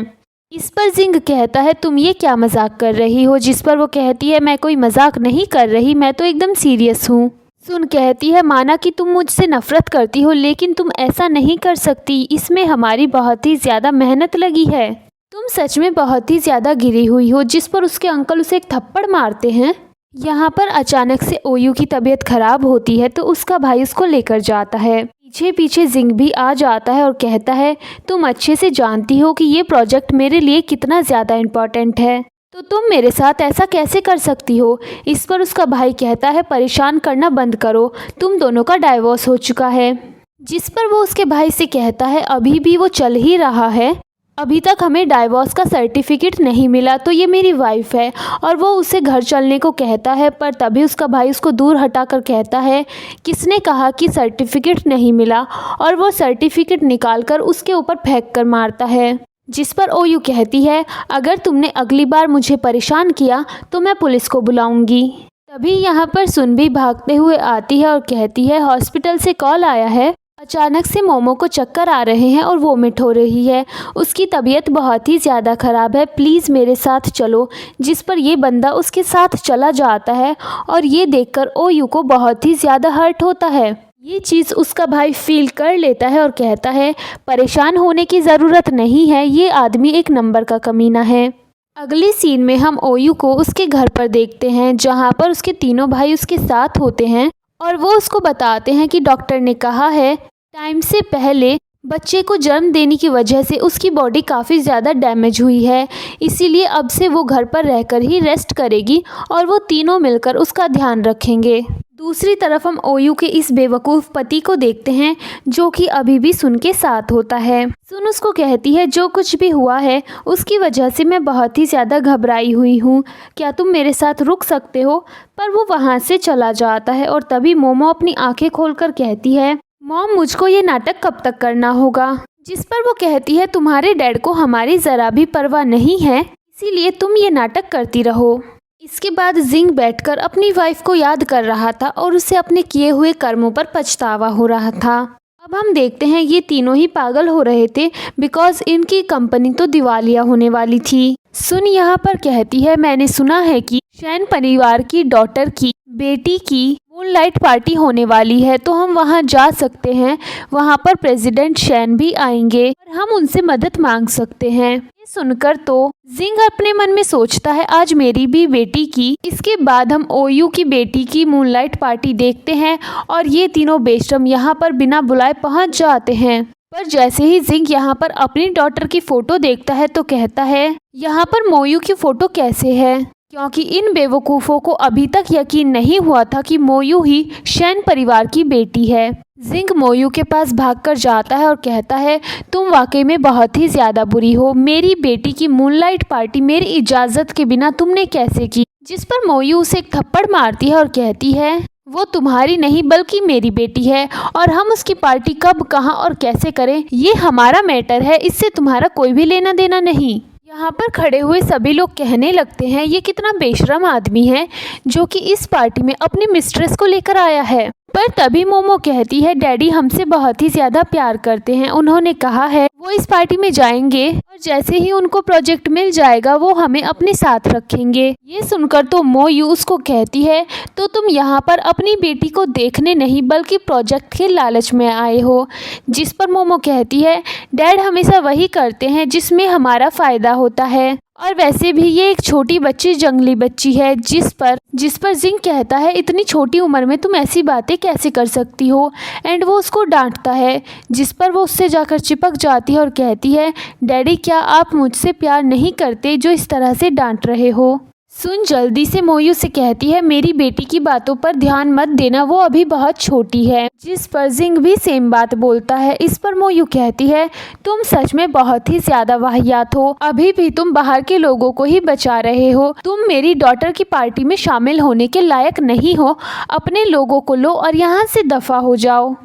इस पर जिंग कहता है तुम ये क्या मजाक कर रही हो, जिस पर वो कहती है मैं कोई मजाक नहीं कर रही, मैं तो एकदम सीरियस हूँ। सुन कहती है माना कि तुम मुझसे नफरत करती हो लेकिन तुम ऐसा नहीं कर सकती, इसमें हमारी बहुत ही ज़्यादा मेहनत लगी है, तुम सच में बहुत ही ज़्यादा गिरी हुई हो। जिस पर उसके अंकल उसे एक थप्पड़ मारते हैं। यहाँ पर अचानक से ओयू की तबीयत खराब होती है तो उसका भाई उसको लेकर जाता है। पीछे पीछे जिंग भी आ जाता है और कहता है तुम अच्छे से जानती हो कि ये प्रोजेक्ट मेरे लिए कितना ज़्यादा इम्पोर्टेंट है, तो तुम मेरे साथ ऐसा कैसे कर सकती हो। इस पर उसका भाई कहता है परेशान करना बंद करो, तुम दोनों का डाइवोर्स हो चुका है। जिस पर वो उसके भाई से कहता है अभी भी वो चल ही रहा है, अभी तक हमें डाइवोर्स का सर्टिफिकेट नहीं मिला, तो ये मेरी वाइफ है। और वो उसे घर चलने को कहता है पर तभी उसका भाई उसको दूर हटाकर कहता है किसने कहा कि सर्टिफिकेट नहीं मिला, और वो सर्टिफिकेट निकालकर उसके ऊपर फेंक कर मारता है। जिस पर ओयू कहती है अगर तुमने अगली बार मुझे परेशान किया तो मैं पुलिस को बुलाऊंगी। तभी यहाँ पर सुन भी भागते हुए आती है और कहती है हॉस्पिटल से कॉल आया है, अचानक से मोमो को चक्कर आ रहे हैं और वोमिट हो रही है, उसकी तबीयत बहुत ही ज़्यादा ख़राब है, प्लीज़ मेरे साथ चलो। जिस पर ये बंदा उसके साथ चला जाता है और ये देखकर ओयू को बहुत ही ज़्यादा हर्ट होता है। ये चीज़ उसका भाई फील कर लेता है और कहता है परेशान होने की ज़रूरत नहीं है, ये आदमी एक नंबर का कमीना है। अगली सीन में हम ओयू को उसके घर पर देखते हैं जहाँ पर उसके तीनों भाई उसके साथ होते हैं और वो उसको बताते हैं कि डॉक्टर ने कहा है टाइम से पहले बच्चे को जन्म देने की वजह से उसकी बॉडी काफ़ी ज़्यादा डैमेज हुई है, इसीलिए अब से वो घर पर रहकर ही रेस्ट करेगी और वो तीनों मिलकर उसका ध्यान रखेंगे। दूसरी तरफ हम ओयू के इस बेवकूफ़ पति को देखते हैं जो कि अभी भी सुन के साथ होता है। सुन उसको कहती है जो कुछ भी हुआ है उसकी वजह से मैं बहुत ही ज़्यादा घबराई हुई हूँ, क्या तुम मेरे साथ रुक सकते हो। पर वो वहाँ से चला जाता है और तभी मोमो अपनी आंखें खोलकर कहती है मॉम मुझको ये नाटक कब तक करना होगा। जिस पर वो कहती है तुम्हारे डैड को हमारी ज़रा भी परवाह नहीं है, इसीलिए तुम ये नाटक करती रहो। इसके बाद जिंग बैठकर अपनी वाइफ को याद कर रहा था और उसे अपने किए हुए कर्मों पर पछतावा हो रहा था। अब हम देखते हैं ये तीनों ही पागल हो रहे थे बिकॉज इनकी कंपनी तो दिवालिया होने वाली थी। सुन यहाँ पर कहती है मैंने सुना है कि शैन परिवार की डॉटर की बेटी की मूनलाइट पार्टी होने वाली है, तो हम वहाँ जा सकते हैं, वहाँ पर प्रेसिडेंट शैन भी आएंगे और हम उनसे मदद मांग सकते हैं। ये सुनकर तो जिंग अपने मन में सोचता है आज मेरी भी बेटी की। इसके बाद हम ओयू की बेटी की मूनलाइट पार्टी देखते हैं और ये तीनों बेशरम यहाँ पर बिना बुलाए पहुँच जाते हैं। पर जैसे ही जिंग यहाँ पर अपनी डॉटर की फ़ोटो देखता है तो कहता है यहाँ पर मोयू की फ़ोटो कैसे है, क्योंकि इन बेवकूफ़ों को अभी तक यकीन नहीं हुआ था कि मोयू ही शैन परिवार की बेटी है। जिंग मोयू के पास भागकर जाता है और कहता है तुम वाकई में बहुत ही ज़्यादा बुरी हो, मेरी बेटी की मूनलाइट पार्टी मेरी इजाज़त के बिना तुमने कैसे की। जिस पर मोयू उसे एक थप्पड़ मारती है और कहती है वो तुम्हारी नहीं बल्कि मेरी बेटी है और हम उसकी पार्टी कब कहाँ और कैसे करें ये हमारा मैटर है, इससे तुम्हारा कोई भी लेना देना नहीं। यहाँ पर खड़े हुए सभी लोग कहने लगते हैं ये कितना बेशरम आदमी है जो कि इस पार्टी में अपनी मिस्ट्रेस को लेकर आया है। पर तभी मोमो कहती है डैडी हमसे बहुत ही ज़्यादा प्यार करते हैं, उन्होंने कहा है वो इस पार्टी में जाएंगे और जैसे ही उनको प्रोजेक्ट मिल जाएगा वो हमें अपने साथ रखेंगे। ये सुनकर तो मोयू उसको कहती है तो तुम यहाँ पर अपनी बेटी को देखने नहीं बल्कि प्रोजेक्ट के लालच में आए हो। जिस पर मोमो कहती है डैड हमेशा वही करते हैं जिसमें हमारा फ़ायदा होता है, और वैसे भी ये एक छोटी बच्ची जंगली बच्ची है। जिस पर जिंग कहता है इतनी छोटी उम्र में तुम ऐसी बातें कैसे कर सकती हो, एंड वो उसको डांटता है। जिस पर वो उससे जाकर चिपक जाती है और कहती है डैडी क्या आप मुझसे प्यार नहीं करते जो इस तरह से डांट रहे हो। सुन जल्दी से मोयू से कहती है मेरी बेटी की बातों पर ध्यान मत देना, वो अभी बहुत छोटी है। जिस पर जिंग भी सेम बात बोलता है। इस पर मोयू कहती है तुम सच में बहुत ही ज्यादा वाहियात हो, अभी भी तुम बाहर के लोगों को ही बचा रहे हो, तुम मेरी डॉटर की पार्टी में शामिल होने के लायक नहीं हो, अपने लोगों को लो और यहाँ से दफा हो जाओ।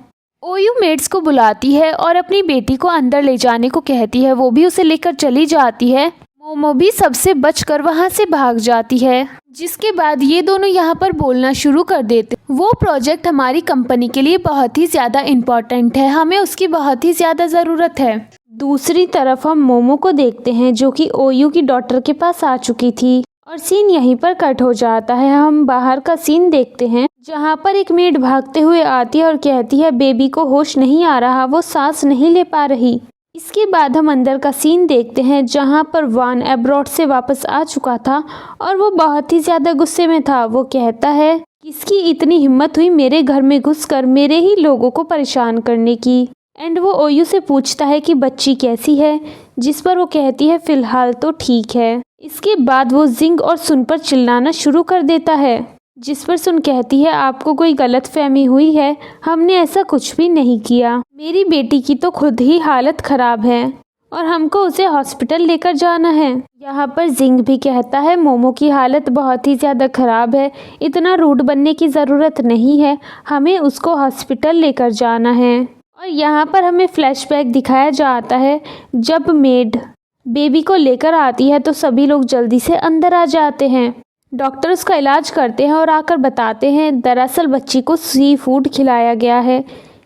ओयू मेड्स को बुलाती है और अपनी बेटी को अंदर ले जाने को कहती है, वो भी उसे लेकर चली जाती है। मोमो भी सबसे बचकर वहां से भाग जाती है। जिसके बाद ये दोनों यहाँ पर बोलना शुरू कर देते, वो प्रोजेक्ट हमारी कंपनी के लिए बहुत ही ज़्यादा इम्पोर्टेंट है, हमें उसकी बहुत ही ज़्यादा ज़रूरत है। दूसरी तरफ हम मोमो को देखते हैं जो कि ओयू की डॉटर के पास आ चुकी थी और सीन यहीं पर कट हो जाता है। हम बाहर का सीन देखते हैं जहाँ पर एक मेड भागते हुए आती है और कहती है बेबी को होश नहीं आ रहा, वो सांस नहीं ले पा रही। इसके बाद हम अंदर का सीन देखते हैं जहां पर वान अब्रॉड से वापस आ चुका था और वो बहुत ही ज़्यादा गुस्से में था। वो कहता है किसकी इतनी हिम्मत हुई मेरे घर में घुसकर मेरे ही लोगों को परेशान करने की। एंड वो ओयू से पूछता है कि बच्ची कैसी है, जिस पर वो कहती है फ़िलहाल तो ठीक है। इसके बाद वो जिंग और सुन पर चिल्लाना शुरू कर देता है। जिस पर सुन कहती है आपको कोई गलतफहमी हुई है, हमने ऐसा कुछ भी नहीं किया, मेरी बेटी की तो खुद ही हालत ख़राब है और हमको उसे हॉस्पिटल लेकर जाना है। यहाँ पर जिंग भी कहता है मोमो की हालत बहुत ही ज़्यादा ख़राब है, इतना रूड बनने की ज़रूरत नहीं है, हमें उसको हॉस्पिटल लेकर जाना है। और यहाँ पर हमें फ्लैशबैक दिखाया जाता है जब मेड बेबी को लेकर आती है तो सभी लोग जल्दी से अंदर आ जाते हैं। डॉक्टर उसका इलाज करते हैं और आकर बताते हैं दरअसल बच्ची को सी फूड खिलाया गया है।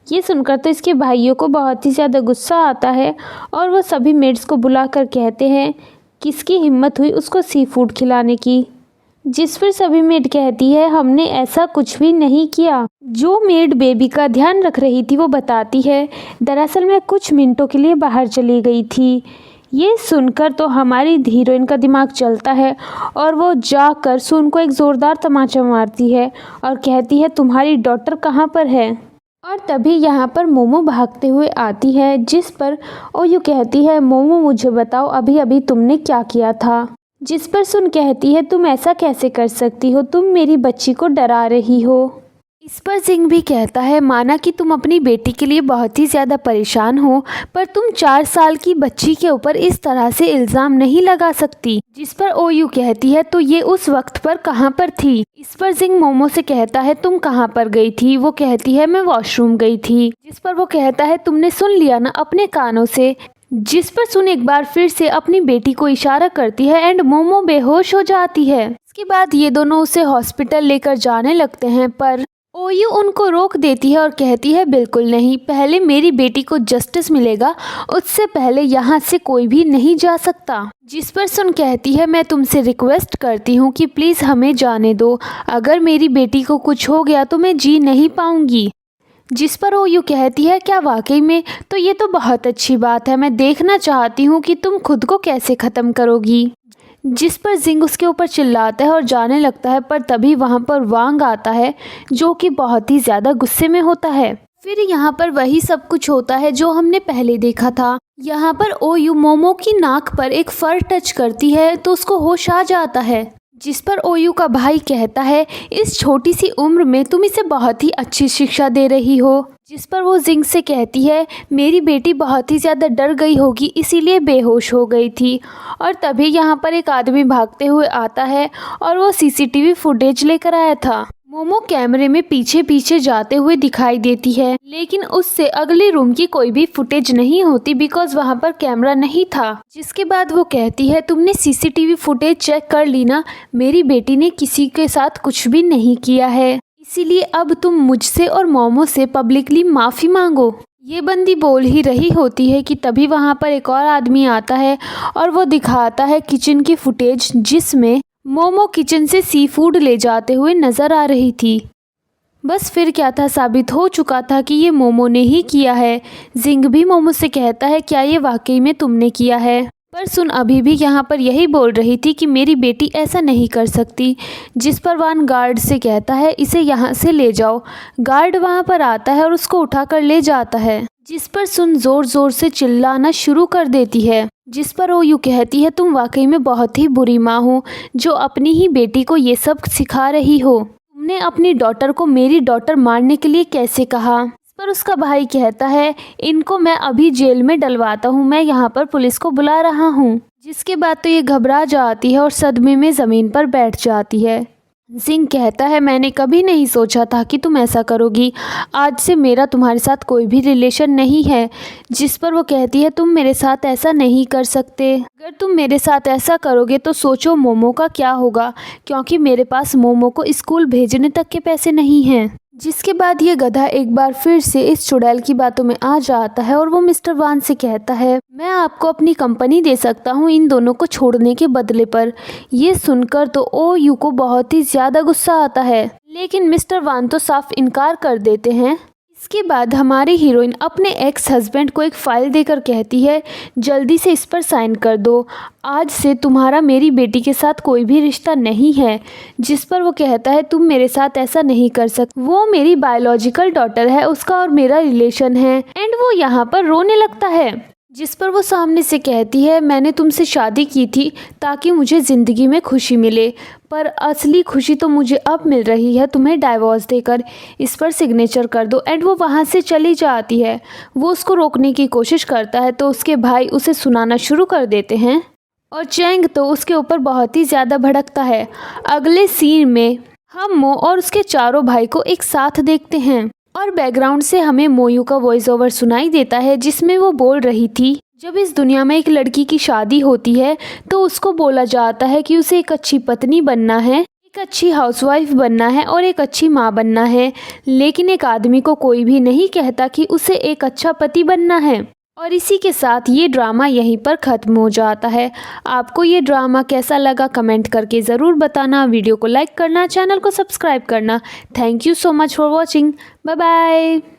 ये सुनकर तो इसके भाइयों को बहुत ही ज़्यादा गुस्सा आता है और वो सभी मेड्स को बुलाकर कहते हैं किसकी हिम्मत हुई उसको सी फूड खिलाने की। जिस पर सभी मेड कहती है हमने ऐसा कुछ भी नहीं किया। जो मेड बेबी का ध्यान रख रही थी वो बताती है दरअसल मैं कुछ मिनटों के लिए बाहर चली गई थी। ये सुनकर तो हमारी हीरोइन का दिमाग चलता है और वो जाकर सुन को एक ज़ोरदार तमाचा मारती है और कहती है तुम्हारी डॉटर कहाँ पर है। और तभी यहाँ पर मोमो भागते हुए आती है। जिस पर ओयू कहती है मोमो मुझे बताओ अभी अभी तुमने क्या किया था। जिस पर सुन कहती है तुम ऐसा कैसे कर सकती हो, तुम मेरी बच्ची को डरा रही हो। इस पर जिंग भी कहता है माना कि तुम अपनी बेटी के लिए बहुत ही ज़्यादा परेशान हो, पर तुम 4 साल की बच्ची के ऊपर इस तरह से इल्ज़ाम नहीं लगा सकती। जिस पर ओयू कहती है तो ये उस वक्त पर कहाँ पर थी। इस पर जिंग मोमो से कहता है तुम कहाँ पर गई थी। वो कहती है मैं वॉशरूम गई थी। जिस पर वो कहता है तुमने सुन लिया ना अपने कानों से। जिस पर सुन एक बार फिर से अपनी बेटी को इशारा करती है एंड मोमो बेहोश हो जाती है। इसके बाद ये दोनों उसे हॉस्पिटल लेकर जाने लगते हैं पर ओयू उनको रोक देती है और कहती है बिल्कुल नहीं, पहले मेरी बेटी को जस्टिस मिलेगा, उससे पहले यहाँ से कोई भी नहीं जा सकता। जिस पर सुन कहती है मैं तुमसे रिक्वेस्ट करती हूँ कि प्लीज़ हमें जाने दो, अगर मेरी बेटी को कुछ हो गया तो मैं जी नहीं पाऊँगी। जिस पर ओयू कहती है क्या वाकई में, तो ये तो बहुत अच्छी बात है, मैं देखना चाहती हूँ कि तुम खुद को कैसे ख़त्म करोगी। जिस पर जिंग उसके ऊपर चिल्लाता है और जाने लगता है पर तभी वहाँ पर वांग आता है जो कि बहुत ही ज़्यादा गुस्से में होता है। फिर यहाँ पर वही सब कुछ होता है जो हमने पहले देखा था। यहाँ पर ओयू मोमो की नाक पर एक फर टच करती है तो उसको होश आ जाता है। जिस पर ओयू का भाई कहता है इस छोटी सी उम्र में तुम इसे बहुत ही अच्छी शिक्षा दे रही हो। जिस पर वो जिंग से कहती है मेरी बेटी बहुत ही ज़्यादा डर गई होगी इसीलिए बेहोश हो गई थी। और तभी यहाँ पर एक आदमी भागते हुए आता है और वो सीसीटीवी फुटेज लेकर आया था। मोमो कैमरे में पीछे पीछे जाते हुए दिखाई देती है लेकिन उससे अगले रूम की कोई भी फुटेज नहीं होती बिकॉज वहाँ पर कैमरा नहीं था। जिसके बाद वो कहती है तुमने सीसीटीवी फुटेज चेक कर ली ना, मेरी बेटी ने किसी के साथ कुछ भी नहीं किया है। इसीलिए अब तुम मुझसे और मोमो से पब्लिकली माफ़ी मांगो। ये बंदी बोल ही रही होती है कि तभी वहाँ पर एक और आदमी आता है और वो दिखाता है किचन की फुटेज, जिसमें मोमो किचन से सी फूड ले जाते हुए नज़र आ रही थी। बस फिर क्या था, साबित हो चुका था कि ये मोमो ने ही किया है। जिंग भी मोमो से कहता है क्या ये वाकई में तुमने किया है, पर सुन अभी भी यहाँ पर यही बोल रही थी कि मेरी बेटी ऐसा नहीं कर सकती। जिस पर वान गार्ड से कहता है इसे यहाँ से ले जाओ। गार्ड वहाँ पर आता है और उसको उठाकर ले जाता है, जिस पर सुन ज़ोर ज़ोर से चिल्लाना शुरू कर देती है, जिस पर वो यूँ कहती है तुम वाकई में बहुत ही बुरी माँ हो जो अपनी ही बेटी को ये सब सिखा रही हो। तुमने अपनी डॉटर को मेरी डॉटर मारने के लिए कैसे कहा। इस पर उसका भाई कहता है इनको मैं अभी जेल में डलवाता हूँ, मैं यहाँ पर पुलिस को बुला रहा हूँ। जिसके बाद तो ये घबरा जाती है और सदमे में ज़मीन पर बैठ जाती है। जिंग कहता है मैंने कभी नहीं सोचा था कि तुम ऐसा करोगी, आज से मेरा तुम्हारे साथ कोई भी रिलेशन नहीं है। जिस पर वो कहती है तुम मेरे साथ ऐसा नहीं कर सकते, अगर तुम मेरे साथ ऐसा करोगे तो सोचो मोमो का क्या होगा, क्योंकि मेरे पास मोमो को स्कूल भेजने तक के पैसे नहीं हैं। जिसके बाद ये गधा एक बार फिर से इस चुड़ैल की बातों में आ जाता है और वो मिस्टर वान से कहता है मैं आपको अपनी कंपनी दे सकता हूँ इन दोनों को छोड़ने के बदले पर। ये सुनकर तो ओ यू को बहुत ही ज़्यादा गुस्सा आता है, लेकिन मिस्टर वान तो साफ इनकार कर देते हैं। इसके बाद हमारी हीरोइन अपने एक्स हस्बैंड को एक फ़ाइल देकर कहती है जल्दी से इस पर साइन कर दो, आज से तुम्हारा मेरी बेटी के साथ कोई भी रिश्ता नहीं है। जिस पर वो कहता है तुम मेरे साथ ऐसा नहीं कर सकते, वो मेरी बायोलॉजिकल डॉटर है, उसका और मेरा रिलेशन है। एंड वो यहाँ पर रोने लगता है। जिस पर वो सामने से कहती है मैंने तुमसे शादी की थी ताकि मुझे ज़िंदगी में खुशी मिले, पर असली खुशी तो मुझे अब मिल रही है तुम्हें डाइवोर्स देकर, इस पर सिग्नेचर कर दो। एंड वो वहाँ से चली जाती है। वो उसको रोकने की कोशिश करता है तो उसके भाई उसे सुनाना शुरू कर देते हैं और चैंग तो उसके ऊपर बहुत ही ज़्यादा भड़कता है। अगले सीन में हम मो और उसके चारों भाई को एक साथ देखते हैं और बैकग्राउंड से हमें मोयू का वॉइस ओवर सुनाई देता है, जिसमें वो बोल रही थी जब इस दुनिया में एक लड़की की शादी होती है तो उसको बोला जाता है कि उसे एक अच्छी पत्नी बनना है, एक अच्छी हाउसवाइफ बनना है और एक अच्छी माँ बनना है, लेकिन एक आदमी को कोई भी नहीं कहता कि उसे एक अच्छा पति बनना है। और इसी के साथ ये ड्रामा यहीं पर ख़त्म हो जाता है। आपको ये ड्रामा कैसा लगा कमेंट करके ज़रूर बताना। वीडियो को लाइक करना, चैनल को सब्सक्राइब करना। Thank you so much for watching. Bye bye.